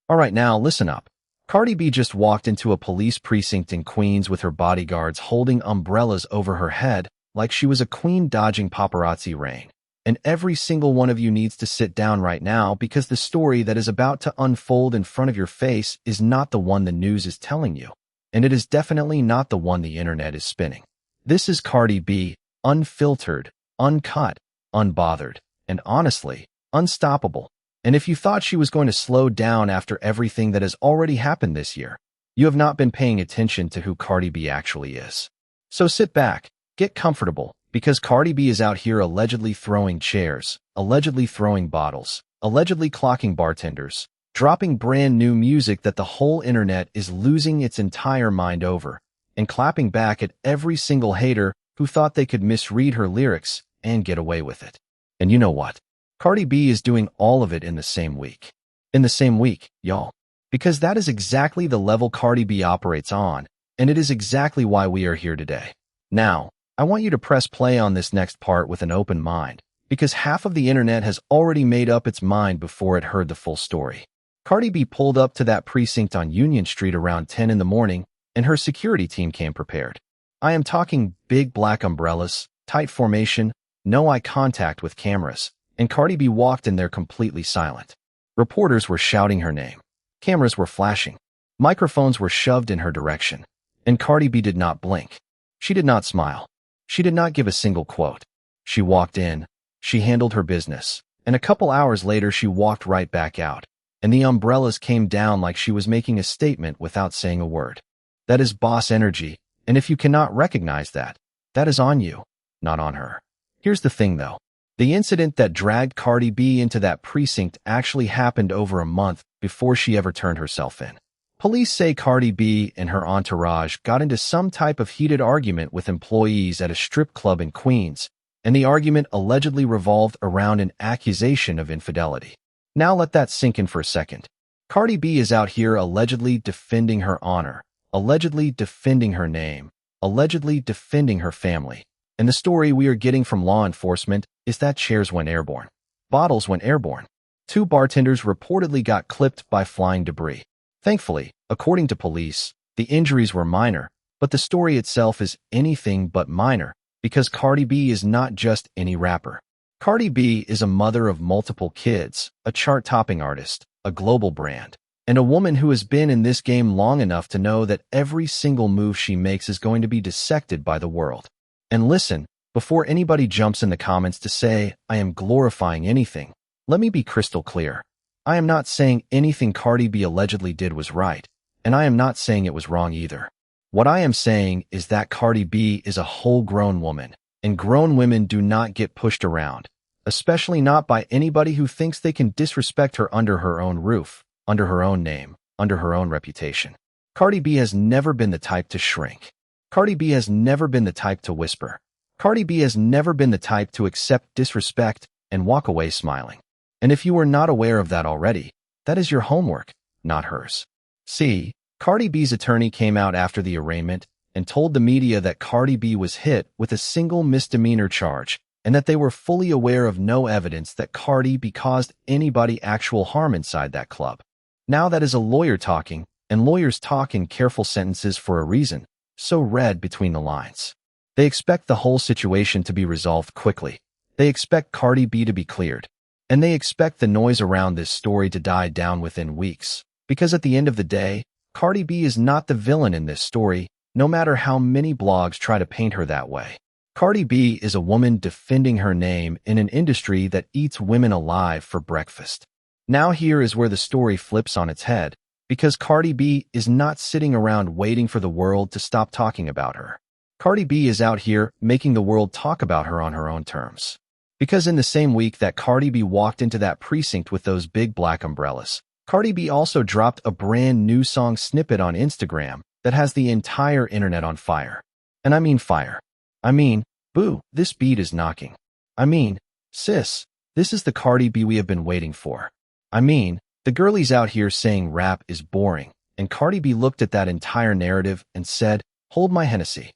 Alright, now listen up. Cardi B just walked into a police precinct in Queens with her bodyguards holding umbrellas over her head like she was a queen dodging paparazzi rain. And every single one of you needs to sit down right now because the story that is about to unfold in front of your face is not the one the news is telling you. And it is definitely not the one the internet is spinning. This is Cardi B, unfiltered, uncut, unbothered, and honestly, unstoppable. And if you thought she was going to slow down after everything that has already happened this year, you have not been paying attention to who Cardi B actually is. So sit back, get comfortable, because Cardi B is out here allegedly throwing chairs, allegedly throwing bottles, allegedly clocking bartenders, dropping brand new music that the whole internet is losing its entire mind over, and clapping back at every single hater who thought they could misread her lyrics and get away with it. And you know what? Cardi B is doing all of it in the same week. In the same week, y'all. Because that is exactly the level Cardi B operates on, and it is exactly why we are here today. Now, I want you to press play on this next part with an open mind, because half of the internet has already made up its mind before it heard the full story. Cardi B pulled up to that precinct on Union Street around 10 in the morning, and her security team came prepared. I am talking big black umbrellas, tight formation, no eye contact with cameras, and Cardi B walked in there completely silent. Reporters were shouting her name. Cameras were flashing. Microphones were shoved in her direction. And Cardi B did not blink. She did not smile. She did not give a single quote. She walked in, she handled her business, and a couple hours later she walked right back out, and the umbrellas came down like she was making a statement without saying a word. That is boss energy, and if you cannot recognize that, that is on you, not on her. Here's the thing though. The incident that dragged Cardi B into that precinct actually happened over a month before she ever turned herself in. Police say Cardi B and her entourage got into some type of heated argument with employees at a strip club in Queens, and the argument allegedly revolved around an accusation of infidelity. Now let that sink in for a second. Cardi B is out here allegedly defending her honor, allegedly defending her name, allegedly defending her family. And the story we are getting from law enforcement is that chairs went airborne. Bottles went airborne. 2 bartenders reportedly got clipped by flying debris. Thankfully, according to police, the injuries were minor, but the story itself is anything but minor because Cardi B is not just any rapper. Cardi B is a mother of multiple kids, a chart-topping artist, a global brand, and a woman who has been in this game long enough to know that every single move she makes is going to be dissected by the world. And listen, before anybody jumps in the comments to say I am glorifying anything, let me be crystal clear. I am not saying anything Cardi B allegedly did was right, and I am not saying it was wrong either. What I am saying is that Cardi B is a whole-grown woman, and grown women do not get pushed around, especially not by anybody who thinks they can disrespect her under her own roof, under her own name, under her own reputation. Cardi B has never been the type to shrink. Cardi B has never been the type to whisper. Cardi B has never been the type to accept disrespect and walk away smiling. And if you are not aware of that already, that is your homework, not hers. See, Cardi B's attorney came out after the arraignment and told the media that Cardi B was hit with a single misdemeanor charge and that they were fully aware of no evidence that Cardi B caused anybody actual harm inside that club. Now that is a lawyer talking, and lawyers talk in careful sentences for a reason, so read between the lines. They expect the whole situation to be resolved quickly. They expect Cardi B to be cleared. And they expect the noise around this story to die down within weeks. Because at the end of the day, Cardi B is not the villain in this story, no matter how many blogs try to paint her that way. Cardi B is a woman defending her name in an industry that eats women alive for breakfast. Now here is where the story flips on its head, because Cardi B is not sitting around waiting for the world to stop talking about her. Cardi B is out here making the world talk about her on her own terms. Because in the same week that Cardi B walked into that precinct with those big black umbrellas, Cardi B also dropped a brand new song Snippet on Instagram that has the entire internet on fire. And I mean fire. I mean, boo, this beat is knocking. I mean, sis, this is the Cardi B we have been waiting for. I mean, the girlies out here saying rap is boring, and Cardi B looked at that entire narrative and said, hold my Hennessy.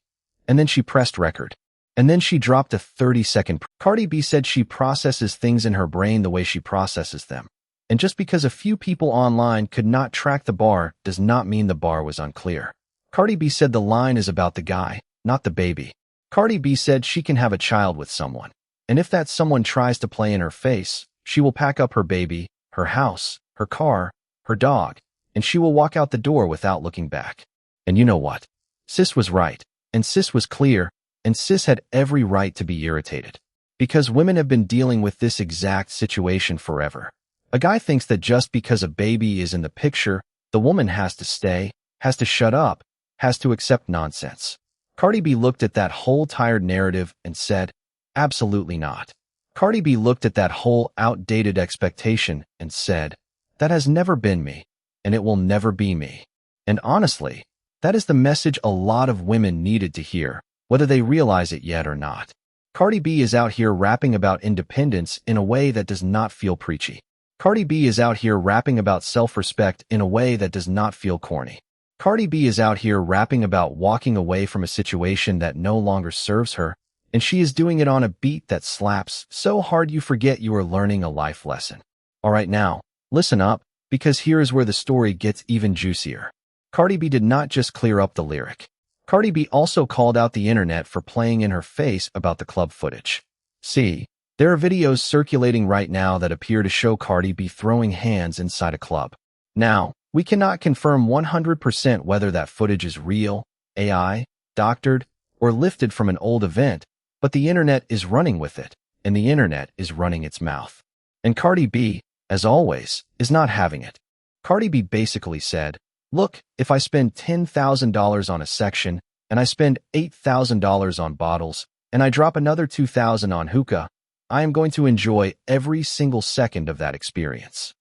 And then she pressed record. And then she dropped a 30-second. Cardi B said she processes things in her brain the way she processes them. And just because a few people online could not track the bar does not mean the bar was unclear. Cardi B said the line is about the guy, not the baby. Cardi B said she can have a child with someone. And if that someone tries to play in her face, she will pack up her baby, her house, her car, her dog, and she will walk out the door without looking back. And you know what? Sis was right, and sis was clear, and sis had every right to be irritated. Because women have been dealing with this exact situation forever. A guy thinks that just because a baby is in the picture, the woman has to stay, has to shut up, has to accept nonsense. Cardi B looked at that whole tired narrative and said, absolutely not. Cardi B looked at that whole outdated expectation and said, that has never been me, and it will never be me. And honestly, that is the message a lot of women needed to hear, whether they realize it yet or not. Cardi B is out here rapping about independence in a way that does not feel preachy. Cardi B is out here rapping about self-respect in a way that does not feel corny. Cardi B is out here rapping about walking away from a situation that no longer serves her, and she is doing it on a beat that slaps so hard you forget you are learning a life lesson. Alright now, listen up, because here is where the story gets even juicier. Cardi B did not just clear up the lyric. Cardi B also called out the internet for playing in her face about the club footage. See, there are videos circulating right now that appear to show Cardi B throwing hands inside a club. Now, we cannot confirm 100% whether that footage is real, AI, doctored, or lifted from an old event, but the internet is running with it, and the internet is running its mouth. And Cardi B, as always, is not having it. Cardi B basically said, look, if I spend $10,000 on a section, and I spend $8,000 on bottles, and I drop another $2,000 on hookah, I am going to enjoy every single second of that experience.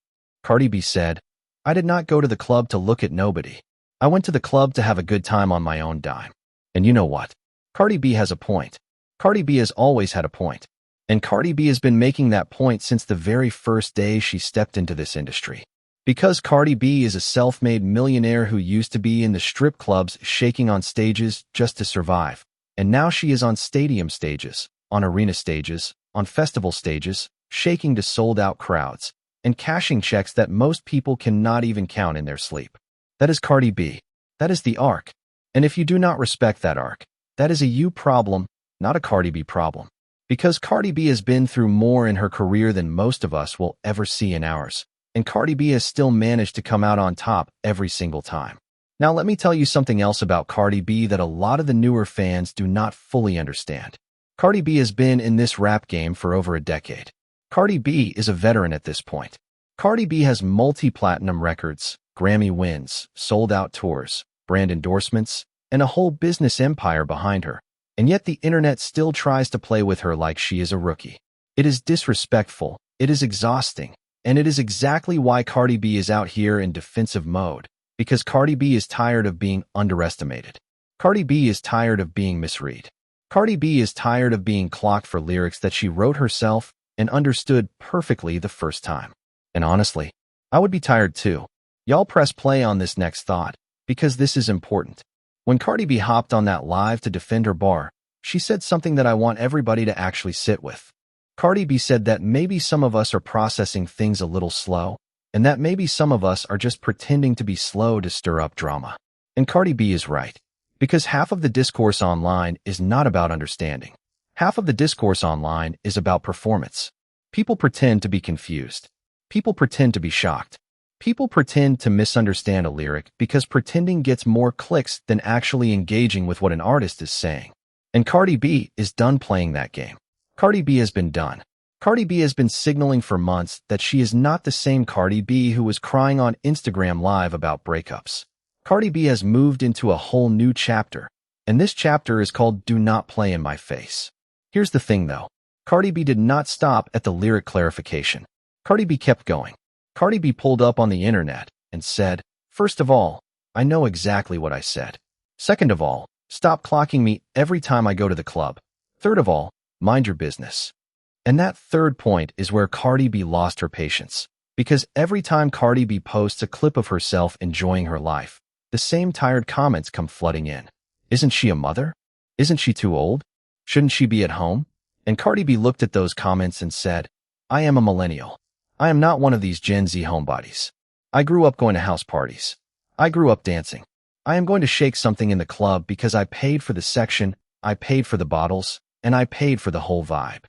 Cardi B said, I did not go to the club to look at nobody. I went to the club to have a good time on my own dime. And you know what? Cardi B has a point. Cardi B has always had a point. And Cardi B has been making that point since the very first day she stepped into this industry. Because Cardi B is a self-made millionaire who used to be in the strip clubs shaking on stages just to survive. And now she is on stadium stages, on arena stages, on festival stages, shaking to sold-out crowds, and cashing checks that most people cannot even count in their sleep. That is Cardi B. That is the arc. And if you do not respect that arc, that is a you problem, not a Cardi B problem. Because Cardi B has been through more in her career than most of us will ever see in ours. And Cardi B has still managed to come out on top every single time. Now let me tell you something else about Cardi B that a lot of the newer fans do not fully understand. Cardi B has been in this rap game for over a decade. Cardi B is a veteran at this point. Cardi B has multi-platinum records, Grammy wins, sold-out tours, brand endorsements, and a whole business empire behind her. And yet the internet still tries to play with her like she is a rookie. It is disrespectful, it is exhausting. And it is exactly why Cardi B is out here in defensive mode, because Cardi B is tired of being underestimated. Cardi B is tired of being misread. Cardi B is tired of being clocked for lyrics that she wrote herself and understood perfectly the first time. And honestly, I would be tired too. Y'all press play on this next thought, because this is important. When Cardi B hopped on that live to defend her bar, she said something that I want everybody to actually sit with. Cardi B said that maybe some of us are processing things a little slow, and that maybe some of us are just pretending to be slow to stir up drama. And Cardi B is right, because half of the discourse online is not about understanding. Half of the discourse online is about performance. People pretend to be confused. People pretend to be shocked. People pretend to misunderstand a lyric because pretending gets more clicks than actually engaging with what an artist is saying. And Cardi B is done playing that game. Cardi B has been done. Cardi B has been signaling for months that she is not the same Cardi B who was crying on Instagram Live about breakups. Cardi B has moved into a whole new chapter, and this chapter is called Do Not Play in My Face. Here's the thing though. Cardi B did not stop at the lyric clarification. Cardi B kept going. Cardi B pulled up on the internet and said, first of all, I know exactly what I said. Second of all, stop clocking me every time I go to the club. Third of all, mind your business. And that third point is where Cardi B lost her patience. Because every time Cardi B posts a clip of herself enjoying her life, the same tired comments come flooding in. Isn't she a mother? Isn't she too old? Shouldn't she be at home? And Cardi B looked at those comments and said, I am a millennial. I am not one of these Gen Z homebodies. I grew up going to house parties. I grew up dancing. I am going to shake something in the club because I paid for the section, I paid for the bottles, and I paid for the whole vibe.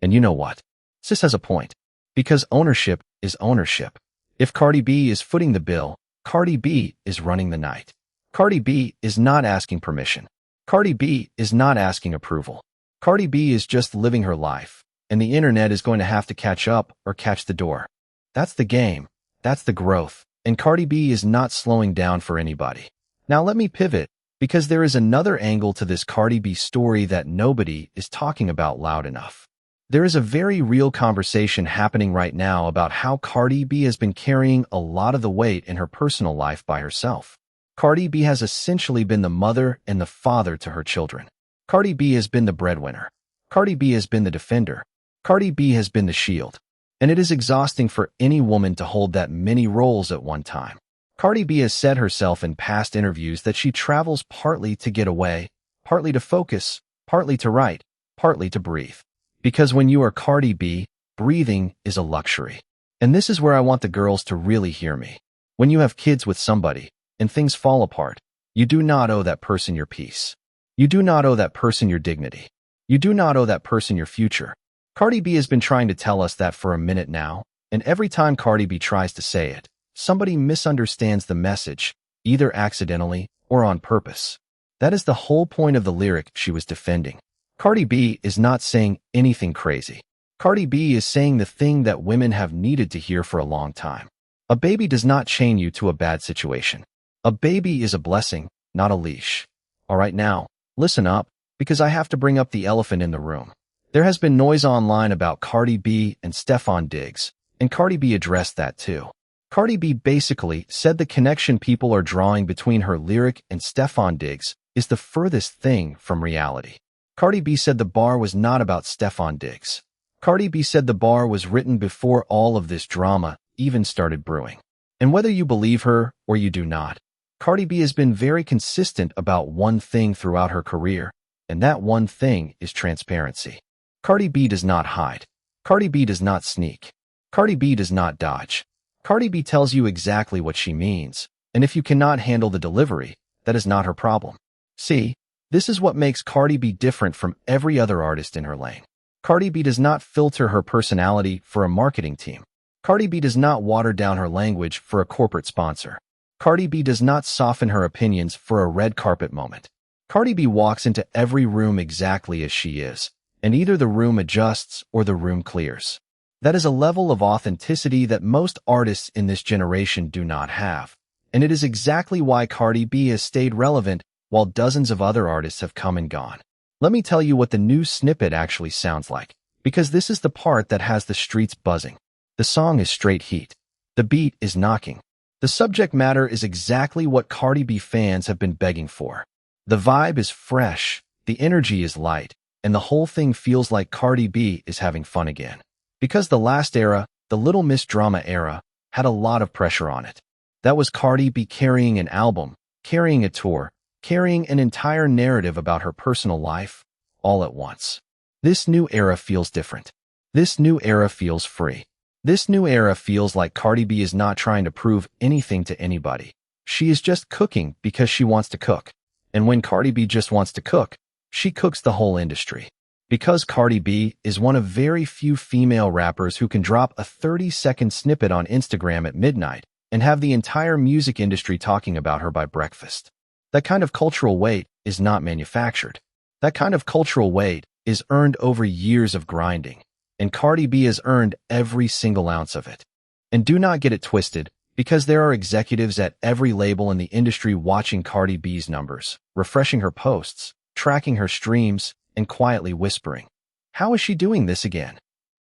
And you know what? Sis has a point. Because ownership is ownership. If Cardi B is footing the bill, Cardi B is running the night. Cardi B is not asking permission. Cardi B is not asking approval. Cardi B is just living her life, and the internet is going to have to catch up or catch the door. That's the game. That's the growth. And Cardi B is not slowing down for anybody. Now let me pivot, because there is another angle to this Cardi B story that nobody is talking about loud enough. There is a very real conversation happening right now about how Cardi B has been carrying a lot of the weight in her personal life by herself. Cardi B has essentially been the mother and the father to her children. Cardi B has been the breadwinner. Cardi B has been the defender. Cardi B has been the shield. And it is exhausting for any woman to hold that many roles at one time. Cardi B has said herself in past interviews that she travels partly to get away, partly to focus, partly to write, partly to breathe. Because when you are Cardi B, breathing is a luxury. And this is where I want the girls to really hear me. When you have kids with somebody, and things fall apart, you do not owe that person your peace. You do not owe that person your dignity. You do not owe that person your future. Cardi B has been trying to tell us that for a minute now, and every time Cardi B tries to say it, somebody misunderstands the message, either accidentally or on purpose. That is the whole point of the lyric she was defending. Cardi B is not saying anything crazy. Cardi B is saying the thing that women have needed to hear for a long time. A baby does not chain you to a bad situation. A baby is a blessing, not a leash. All right, now, listen up, because I have to bring up the elephant in the room. There has been noise online about Cardi B and Stefon Diggs, and Cardi B addressed that too. Cardi B basically said the connection people are drawing between her lyric and Stefon Diggs is the furthest thing from reality. Cardi B said the bar was not about Stefon Diggs. Cardi B said the bar was written before all of this drama even started brewing. And whether you believe her or you do not, Cardi B has been very consistent about one thing throughout her career, and that one thing is transparency. Cardi B does not hide. Cardi B does not sneak. Cardi B does not dodge. Cardi B tells you exactly what she means, and if you cannot handle the delivery, that is not her problem. See, this is what makes Cardi B different from every other artist in her lane. Cardi B does not filter her personality for a marketing team. Cardi B does not water down her language for a corporate sponsor. Cardi B does not soften her opinions for a red carpet moment. Cardi B walks into every room exactly as she is, and either the room adjusts or the room clears. That is a level of authenticity that most artists in this generation do not have, and it is exactly why Cardi B has stayed relevant while dozens of other artists have come and gone. Let me tell you what the new Snippet actually sounds like, because this is the part that has the streets buzzing. The song is straight heat. The beat is knocking. The subject matter is exactly what Cardi B fans have been begging for. The vibe is fresh, the energy is light, and the whole thing feels like Cardi B is having fun again. Because the last era, the Little Miss Drama era, had a lot of pressure on it. That was Cardi B carrying an album, carrying a tour, carrying an entire narrative about her personal life, all at once. This new era feels different. This new era feels free. This new era feels like Cardi B is not trying to prove anything to anybody. She is just cooking because she wants to cook. And when Cardi B just wants to cook, she cooks the whole industry. Because Cardi B is one of very few female rappers who can drop a 30-second snippet on Instagram at midnight and have the entire music industry talking about her by breakfast. That kind of cultural weight is not manufactured. That kind of cultural weight is earned over years of grinding, and Cardi B has earned every single ounce of it. And do not get it twisted, because there are executives at every label in the industry watching Cardi B's numbers, refreshing her posts, tracking her streams, and quietly whispering, "How is she doing this again?"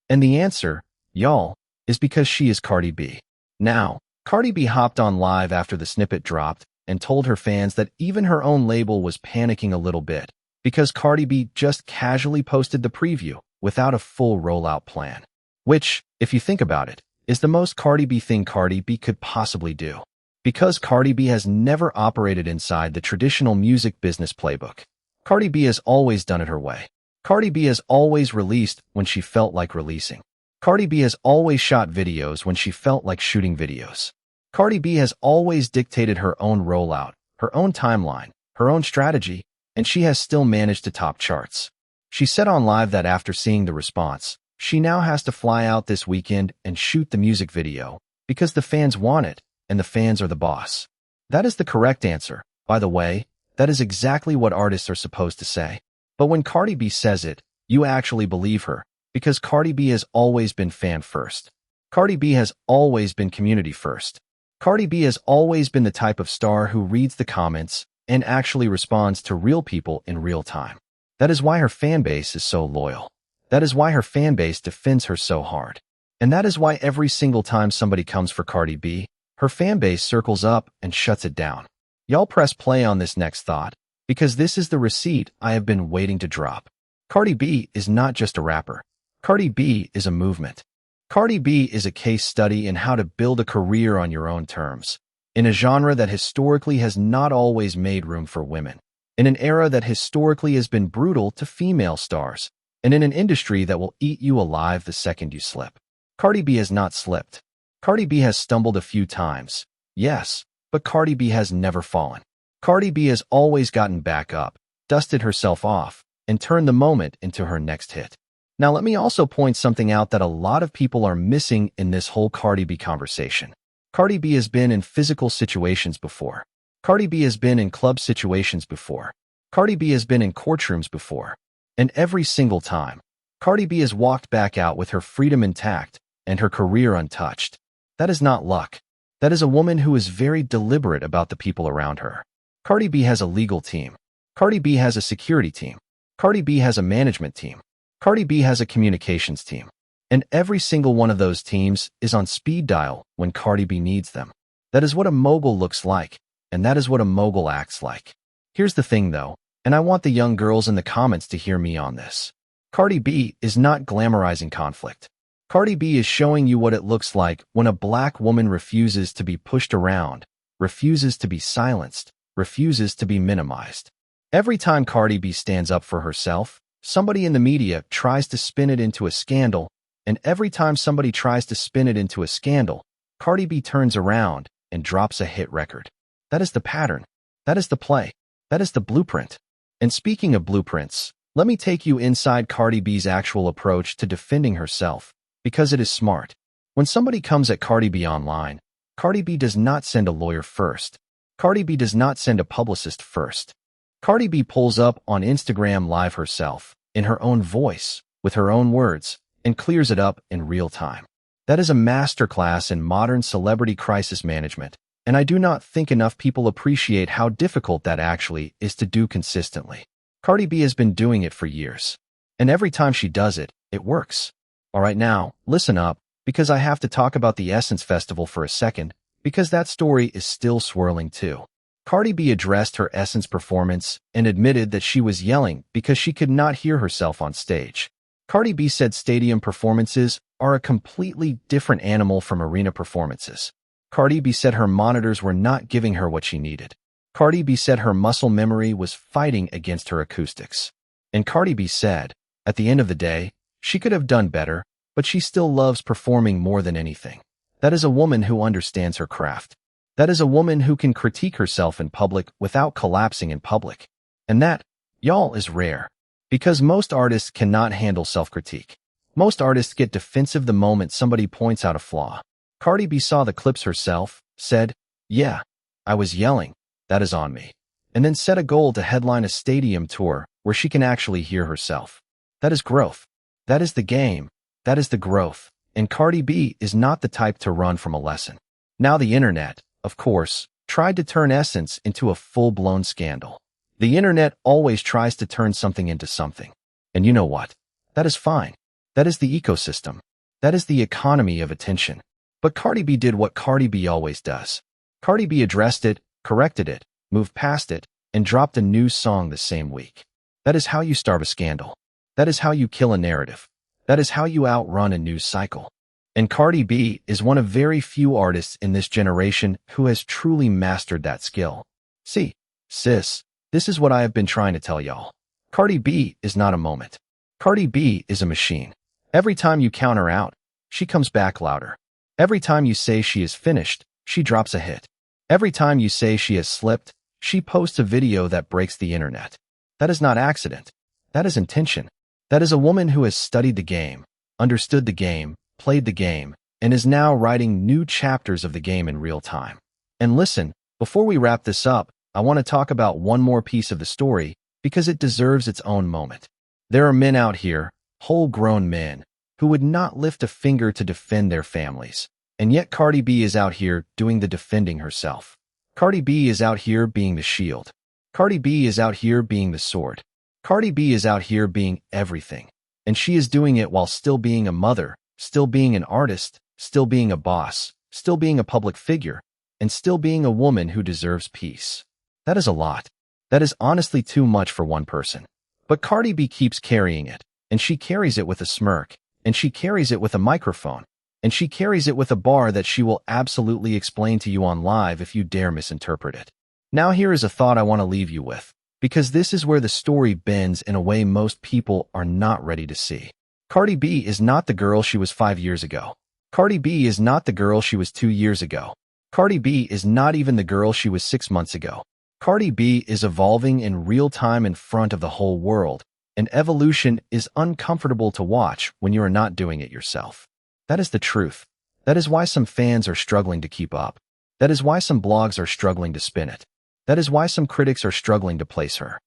And the answer, y'all, is because she is Cardi B. Now, Cardi B hopped on live after the snippet dropped and told her fans that even her own label was panicking a little bit because Cardi B just casually posted the preview without a full rollout plan. Which, if you think about it, is the most Cardi B thing Cardi B could possibly do. Because Cardi B has never operated inside the traditional music business playbook. Cardi B has always done it her way. Cardi B has always released when she felt like releasing. Cardi B has always shot videos when she felt like shooting videos. Cardi B has always dictated her own rollout, her own timeline, her own strategy, and she has still managed to top charts. She said on Live that after seeing the response, she now has to fly out this weekend and shoot the music video because the fans want it, and the fans are the boss. That is the correct answer. By the way, that is exactly what artists are supposed to say. But when Cardi B says it, you actually believe her, because Cardi B has always been fan first. Cardi B has always been community first. Cardi B has always been the type of star who reads the comments and actually responds to real people in real time. That is why her fan base is so loyal. That is why her fan base defends her so hard. And that is why every single time somebody comes for Cardi B, her fan base circles up and shuts it down. Y'all press play on this next thought, because this is the receipt I have been waiting to drop. Cardi B is not just a rapper. Cardi B is a movement. Cardi B is a case study in how to build a career on your own terms, in a genre that historically has not always made room for women, in an era that historically has been brutal to female stars, and in an industry that will eat you alive the second you slip. Cardi B has not slipped. Cardi B has stumbled a few times, yes, but Cardi B has never fallen. Cardi B has always gotten back up, dusted herself off, and turned the moment into her next hit. Now let me also point something out that a lot of people are missing in this whole Cardi B conversation. Cardi B has been in physical situations before. Cardi B has been in club situations before. Cardi B has been in courtrooms before. And every single time, Cardi B has walked back out with her freedom intact and her career untouched. That is not luck. That is a woman who is very deliberate about the people around her. Cardi B has a legal team. Cardi B has a security team. Cardi B has a management team. Cardi B has a communications team. And every single one of those teams is on speed dial when Cardi B needs them. That is what a mogul looks like, and that is what a mogul acts like. Here's the thing though, and I want the young girls in the comments to hear me on this. Cardi B is not glamorizing conflict. Cardi B is showing you what it looks like when a black woman refuses to be pushed around, refuses to be silenced, refuses to be minimized. Every time Cardi B stands up for herself, somebody in the media tries to spin it into a scandal, and every time somebody tries to spin it into a scandal, Cardi B turns around and drops a hit record. That is the pattern. That is the play. That is the blueprint. And speaking of blueprints, let me take you inside Cardi B's actual approach to defending herself, because it is smart. When somebody comes at Cardi B online, Cardi B does not send a lawyer first. Cardi B does not send a publicist first. Cardi B pulls up on Instagram Live herself, in her own voice, with her own words, and clears it up in real time. That is a masterclass in modern celebrity crisis management, and I do not think enough people appreciate how difficult that actually is to do consistently. Cardi B has been doing it for years, and every time she does it, it works. Alright now, listen up, because I have to talk about the Essence Festival for a second, because that story is still swirling too. Cardi B addressed her Essence performance and admitted that she was yelling because she could not hear herself on stage. Cardi B said stadium performances are a completely different animal from arena performances. Cardi B said her monitors were not giving her what she needed. Cardi B said her muscle memory was fighting against her acoustics. And Cardi B said, at the end of the day, she could have done better, but she still loves performing more than anything. That is a woman who understands her craft. That is a woman who can critique herself in public without collapsing in public. And that, y'all, is rare. Because most artists cannot handle self-critique. Most artists get defensive the moment somebody points out a flaw. Cardi B saw the clips herself, said, yeah, I was yelling, that is on me. And then set a goal to headline a stadium tour where she can actually hear herself. That is growth. That is the game. That is the growth. And Cardi B is not the type to run from a lesson. Now the internet, of course, tried to turn Essence into a full-blown scandal. The internet always tries to turn something into something. And you know what? That is fine. That is the ecosystem. That is the economy of attention. But Cardi B did what Cardi B always does. Cardi B addressed it, corrected it, moved past it, and dropped a new song the same week. That is how you starve a scandal. That is how you kill a narrative. That is how you outrun a news cycle. And Cardi B is one of very few artists in this generation who has truly mastered that skill. See, sis, this is what I have been trying to tell y'all. Cardi B is not a moment. Cardi B is a machine. Every time you count her out, she comes back louder. Every time you say she is finished, she drops a hit. Every time you say she has slipped, she posts a video that breaks the internet. That is not accident. That is intention. That is a woman who has studied the game, understood the game, played the game, and is now writing new chapters of the game in real time. And listen, before we wrap this up, I want to talk about one more piece of the story because it deserves its own moment. There are men out here, whole-grown men, who would not lift a finger to defend their families. And yet Cardi B is out here doing the defending herself. Cardi B is out here being the shield. Cardi B is out here being the sword. Cardi B is out here being everything. And she is doing it while still being a mother, still being an artist, still being a boss, still being a public figure, and still being a woman who deserves peace. That is a lot. That is honestly too much for one person. But Cardi B keeps carrying it, and she carries it with a smirk, and she carries it with a microphone, and she carries it with a bar that she will absolutely explain to you on live if you dare misinterpret it. Now here is a thought I want to leave you with, because this is where the story bends in a way most people are not ready to see. Cardi B is not the girl she was 5 years ago. Cardi B is not the girl she was 2 years ago. Cardi B is not even the girl she was 6 months ago. Cardi B is evolving in real time in front of the whole world, and evolution is uncomfortable to watch when you are not doing it yourself. That is the truth. That is why some fans are struggling to keep up. That is why some blogs are struggling to spin it. That is why some critics are struggling to place her.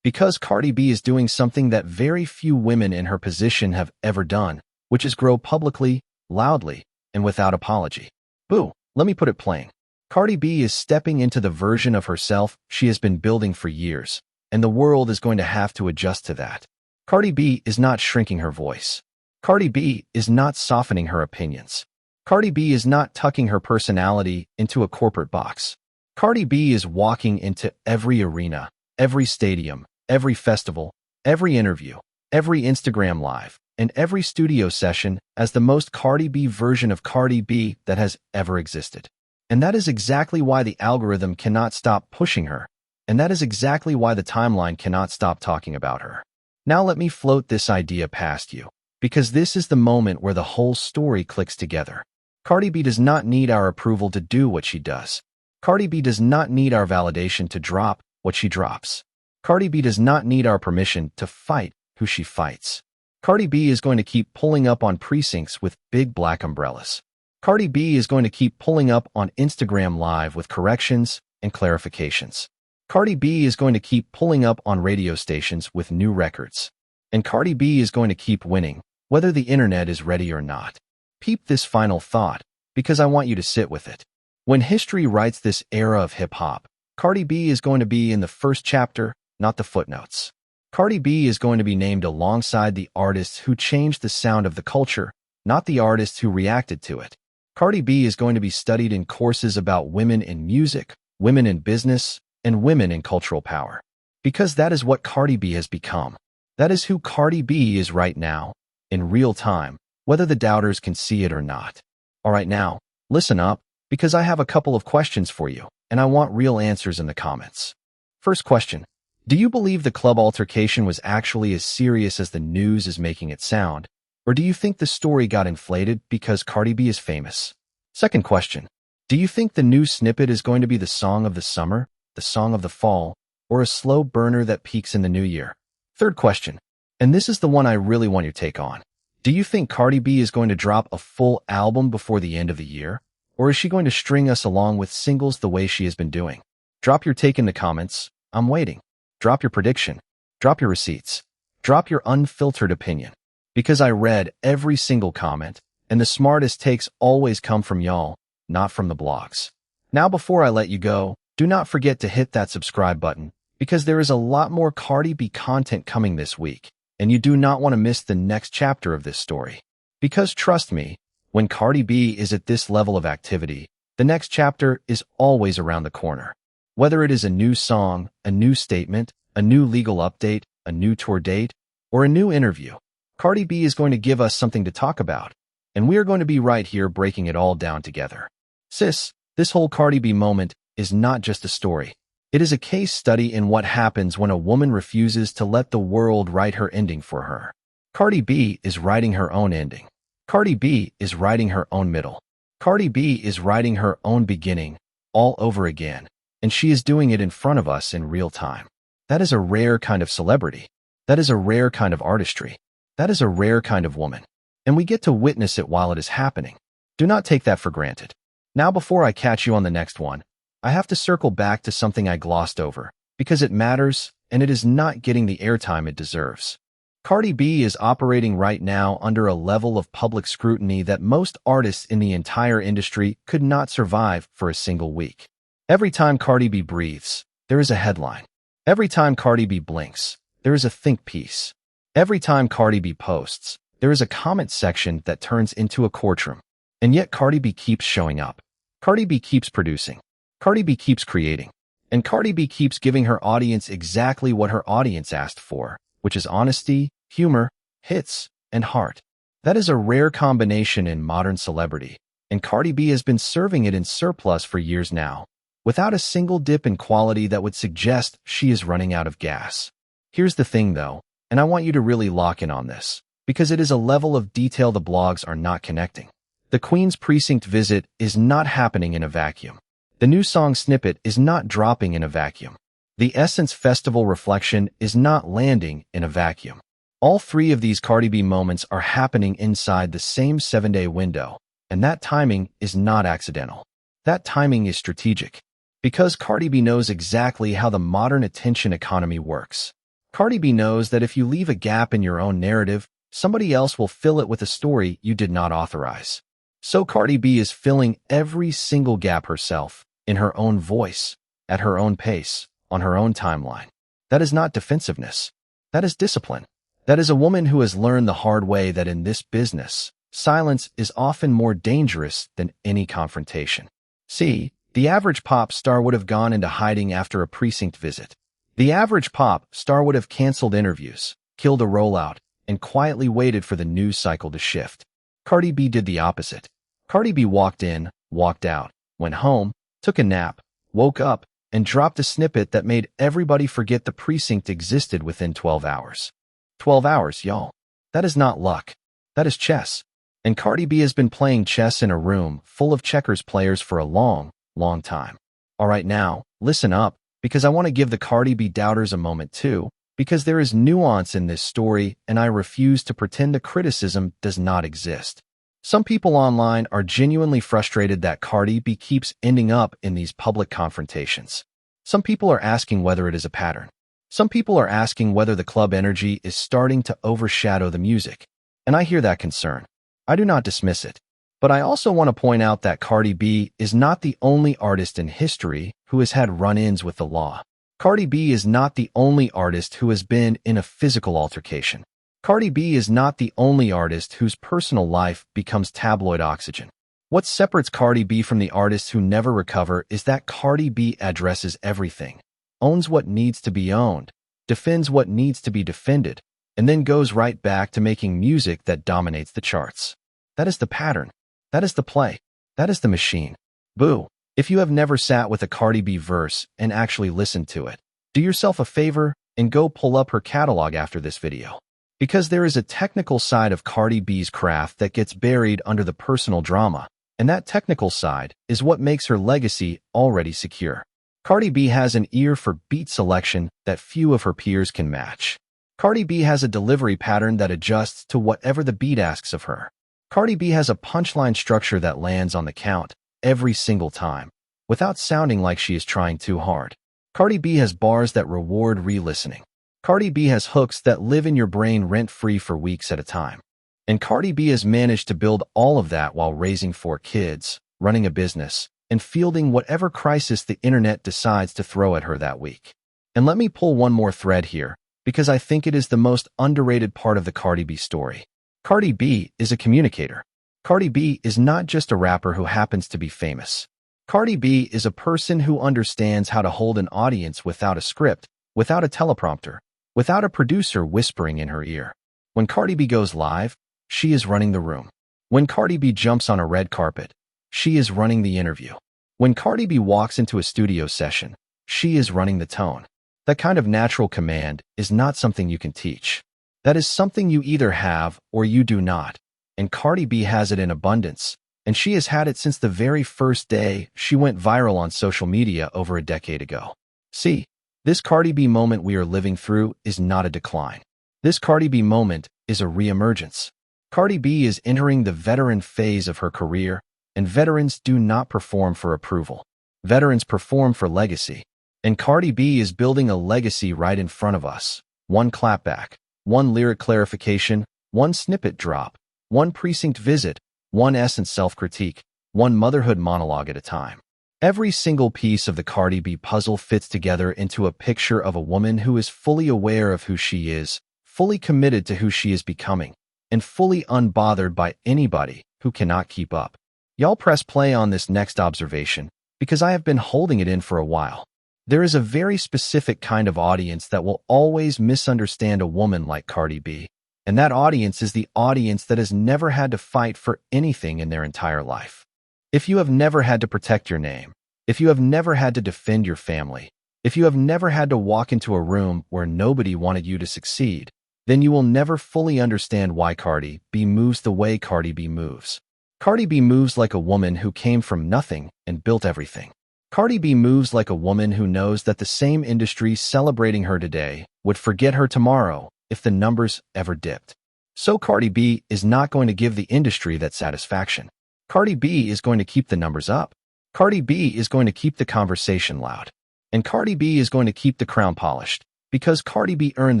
Because Cardi B is doing something that very few women in her position have ever done, which is grow publicly, loudly, and without apology. Boo, let me put it plain. Cardi B is stepping into the version of herself she has been building for years, and the world is going to have to adjust to that. Cardi B is not shrinking her voice. Cardi B is not softening her opinions. Cardi B is not tucking her personality into a corporate box. Cardi B is walking into every arena, every stadium, every festival, every interview, every Instagram live, and every studio session as the most Cardi B version of Cardi B that has ever existed. And that is exactly why the algorithm cannot stop pushing her. And that is exactly why the timeline cannot stop talking about her. Now let me float this idea past you, because this is the moment where the whole story clicks together. Cardi B does not need our approval to do what she does. Cardi B does not need our validation to drop what she drops. Cardi B does not need our permission to fight who she fights. Cardi B is going to keep pulling up on precincts with big black umbrellas. Cardi B is going to keep pulling up on Instagram Live with corrections and clarifications. Cardi B is going to keep pulling up on radio stations with new records. And Cardi B is going to keep winning, whether the internet is ready or not. Peep this final thought, because I want you to sit with it. When history writes this era of hip-hop, Cardi B is going to be in the first chapter, not the footnotes. Cardi B is going to be named alongside the artists who changed the sound of the culture, not the artists who reacted to it. Cardi B is going to be studied in courses about women in music, women in business, and women in cultural power. Because that is what Cardi B has become. That is who Cardi B is right now, in real time, whether the doubters can see it or not. All right, now, listen up, because I have a couple of questions for you, and I want real answers in the comments. First question. Do you believe the club altercation was actually as serious as the news is making it sound? Or do you think the story got inflated because Cardi B is famous? Second question. Do you think the new Snippet is going to be the song of the summer, the song of the fall, or a slow burner that peaks in the new year? Third question. And this is the one I really want your take on. Do you think Cardi B is going to drop a full album before the end of the year? Or is she going to string us along with singles the way she has been doing? Drop your take in the comments. I'm waiting. Drop your prediction. Drop your receipts. Drop your unfiltered opinion. Because I read every single comment, and the smartest takes always come from y'all, not from the blogs. Now before I let you go, do not forget to hit that subscribe button, because there is a lot more Cardi B content coming this week, and you do not want to miss the next chapter of this story. Because trust me, when Cardi B is at this level of activity, the next chapter is always around the corner. Whether it is a new song, a new statement, a new legal update, a new tour date, or a new interview, Cardi B is going to give us something to talk about, and we are going to be right here breaking it all down together. Sis, this whole Cardi B moment is not just a story. It is a case study in what happens when a woman refuses to let the world write her ending for her. Cardi B is writing her own ending. Cardi B is writing her own middle. Cardi B is writing her own beginning all over again, and she is doing it in front of us in real time. That is a rare kind of celebrity. That is a rare kind of artistry. That is a rare kind of woman. And we get to witness it while it is happening. Do not take that for granted. Now, before I catch you on the next one, I have to circle back to something I glossed over, because it matters and it is not getting the airtime it deserves. Cardi B is operating right now under a level of public scrutiny that most artists in the entire industry could not survive for a single week. Every time Cardi B breathes, there is a headline. Every time Cardi B blinks, there is a think piece. Every time Cardi B posts, there is a comment section that turns into a courtroom. And yet Cardi B keeps showing up. Cardi B keeps producing. Cardi B keeps creating. And Cardi B keeps giving her audience exactly what her audience asked for, which is honesty, humor, hits, and heart. That is a rare combination in modern celebrity, and Cardi B has been serving it in surplus for years now, without a single dip in quality that would suggest she is running out of gas. Here's the thing though, and I want you to really lock in on this, because it is a level of detail the blogs are not connecting. The Queen's Precinct visit is not happening in a vacuum. The new song Snippet is not dropping in a vacuum. The Essence Festival reflection is not landing in a vacuum. All three of these Cardi B moments are happening inside the same 7-day window, and that timing is not accidental. That timing is strategic, because Cardi B knows exactly how the modern attention economy works. Cardi B knows that if you leave a gap in your own narrative, somebody else will fill it with a story you did not authorize. So Cardi B is filling every single gap herself, in her own voice, at her own pace, on her own timeline. That is not defensiveness. That is discipline. That is a woman who has learned the hard way that in this business, silence is often more dangerous than any confrontation. See, the average pop star would have gone into hiding after a precinct visit. The average pop star would have canceled interviews, killed a rollout, and quietly waited for the news cycle to shift. Cardi B did the opposite. Cardi B walked in, walked out, went home, took a nap, woke up, and dropped a snippet that made everybody forget the precinct existed within 12 hours. 12 hours, y'all. That is not luck. That is chess. And Cardi B has been playing chess in a room full of checkers players for a long, long time. All right, now, listen up, because I want to give the Cardi B doubters a moment too, because there is nuance in this story and I refuse to pretend the criticism does not exist. Some people online are genuinely frustrated that Cardi B keeps ending up in these public confrontations. Some people are asking whether it is a pattern. Some people are asking whether the club energy is starting to overshadow the music. And I hear that concern. I do not dismiss it. But I also want to point out that Cardi B is not the only artist in history who has had run-ins with the law. Cardi B is not the only artist who has been in a physical altercation. Cardi B is not the only artist whose personal life becomes tabloid oxygen. What separates Cardi B from the artists who never recover is that Cardi B addresses everything, owns what needs to be owned, defends what needs to be defended, and then goes right back to making music that dominates the charts. That is the pattern. That is the play. That is the machine. Boo. If you have never sat with a Cardi B verse and actually listened to it, do yourself a favor and go pull up her catalog after this video. Because there is a technical side of Cardi B's craft that gets buried under the personal drama, and that technical side is what makes her legacy already secure. Cardi B has an ear for beat selection that few of her peers can match. Cardi B has a delivery pattern that adjusts to whatever the beat asks of her. Cardi B has a punchline structure that lands on the count every single time, without sounding like she is trying too hard. Cardi B has bars that reward re-listening. Cardi B has hooks that live in your brain rent-free for weeks at a time. And Cardi B has managed to build all of that while raising 4 kids, running a business, and fielding whatever crisis the internet decides to throw at her that week. And let me pull one more thread here, because I think it is the most underrated part of the Cardi B story. Cardi B is a communicator. Cardi B is not just a rapper who happens to be famous. Cardi B is a person who understands how to hold an audience without a script, without a teleprompter, without a producer whispering in her ear. When Cardi B goes live, she is running the room. When Cardi B jumps on a red carpet, she is running the interview. When Cardi B walks into a studio session, she is running the tone. That kind of natural command is not something you can teach. That is something you either have or you do not. and Cardi B has it in abundance, and she has had it since the very first day she went viral on social media over a decade ago. See, this Cardi B moment we are living through is not a decline. This Cardi B moment is a reemergence. Cardi B is entering the veteran phase of her career, and veterans do not perform for approval. Veterans perform for legacy. And Cardi B is building a legacy right in front of us. One clapback, one lyric clarification, one snippet drop, one precinct visit, one essence self-critique, one motherhood monologue at a time. Every single piece of the Cardi B puzzle fits together into a picture of a woman who is fully aware of who she is, fully committed to who she is becoming, and fully unbothered by anybody who cannot keep up. Y'all press play on this next observation, because I have been holding it in for a while. There is a very specific kind of audience that will always misunderstand a woman like Cardi B, and that audience is the audience that has never had to fight for anything in their entire life. If you have never had to protect your name, if you have never had to defend your family, if you have never had to walk into a room where nobody wanted you to succeed, then you will never fully understand why Cardi B moves the way Cardi B moves. Cardi B moves like a woman who came from nothing and built everything. Cardi B moves like a woman who knows that the same industry celebrating her today would forget her tomorrow if the numbers ever dipped. So Cardi B is not going to give the industry that satisfaction. Cardi B is going to keep the numbers up. Cardi B is going to keep the conversation loud. And Cardi B is going to keep the crown polished, because Cardi B earned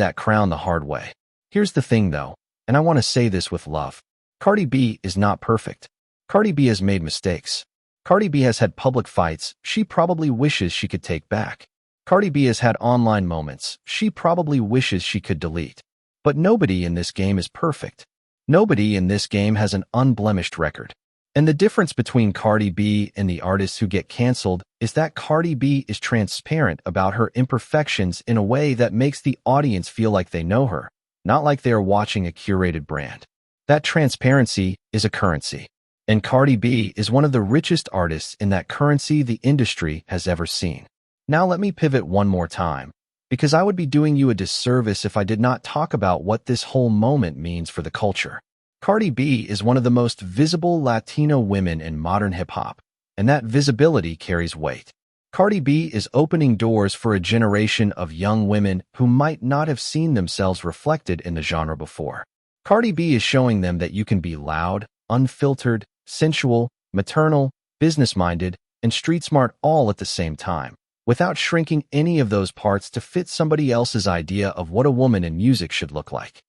that crown the hard way. Here's the thing though, and I want to say this with love. Cardi B is not perfect. Cardi B has made mistakes. Cardi B has had public fights she probably wishes she could take back. Cardi B has had online moments she probably wishes she could delete. But nobody in this game is perfect. Nobody in this game has an unblemished record. And the difference between Cardi B and the artists who get canceled is that Cardi B is transparent about her imperfections in a way that makes the audience feel like they know her, not like they are watching a curated brand. That transparency is a currency. And Cardi B is one of the richest artists in that currency the industry has ever seen. Now let me pivot one more time, because I would be doing you a disservice if I did not talk about what this whole moment means for the culture. Cardi B is one of the most visible Latino women in modern hip-hop, and that visibility carries weight. Cardi B is opening doors for a generation of young women who might not have seen themselves reflected in the genre before. Cardi B is showing them that you can be loud, unfiltered, sensual, maternal, business-minded, and street-smart all at the same time, without shrinking any of those parts to fit somebody else's idea of what a woman in music should look like.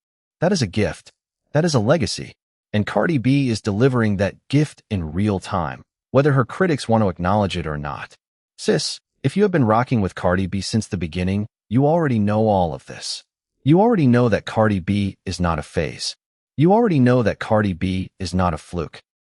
That is a gift. That is a legacy. And Cardi B is delivering that gift in real time, whether her critics want to acknowledge it or not. Sis, if you have been rocking with Cardi B since the beginning, you already know all of this. You already know that Cardi B is not a phase. You already know that Cardi B is not a fluke.